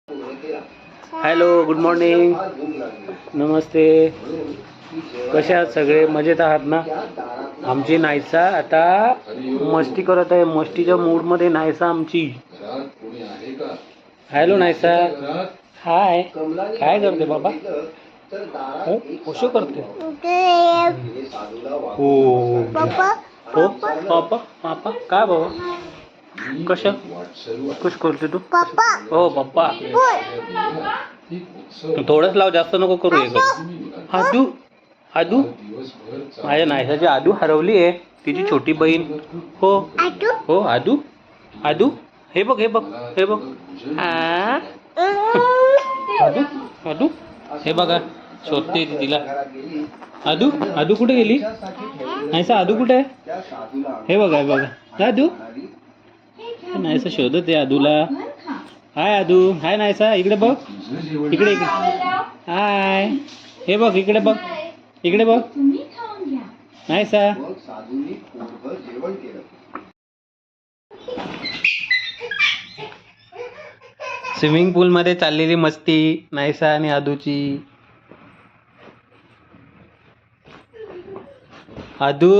Hello, good morning, नमस्ते. कसे आहात सगळे? मजेत आहात ना? आमची नायसा आता मस्ती करत आहे. मस्तीच्या मूडमध्ये नायसा आमची. हॅलो नायसा, हाय. काय करते बाबा? कशो करते? हो हो पापा पापा काय बाबा? कशा कश करते तू? हो पप्पा. थोडंच लाव, जास्त नको करू. आदू आदू माझ्या नायसाची आदू हरवली आहे. तिची छोटी बहीण. हो हो आदू आदू. हे बघ हे बघ हे बघ. आदू आदू हे बघा, शोधते ती तिला. आदू आदू कुठे गेली? नायसा आदू कुठे आहे? हे बघा हे बघा आदू. नायसा शोधत आहे आदूला. हाय आदू. हाय नायसा, इकडे बघ. इकडे हाय. हे बघ इकडे बघ. इकडे बघ नायसा. स्विमिंग पूल मध्ये चाललेली मस्ती नायसा आणि आदूची. आदू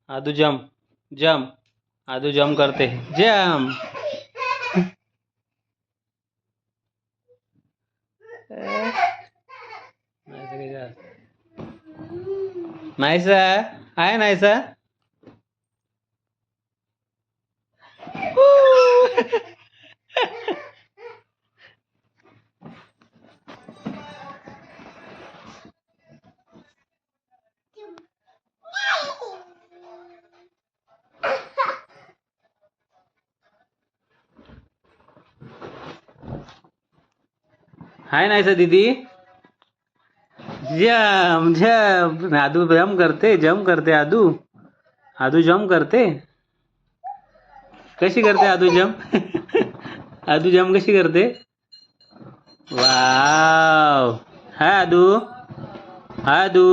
आदू जम्प जम्प. आदू जम्प करते. जम्प. नायसा हाय नायसा. हाय नायसा दीदी. जम जम. आदू जम करते आदू. आदू जम करते. कशी करते आदू जम? आदू जम कशी करते? वाव. हाय आदू. हाय आदू.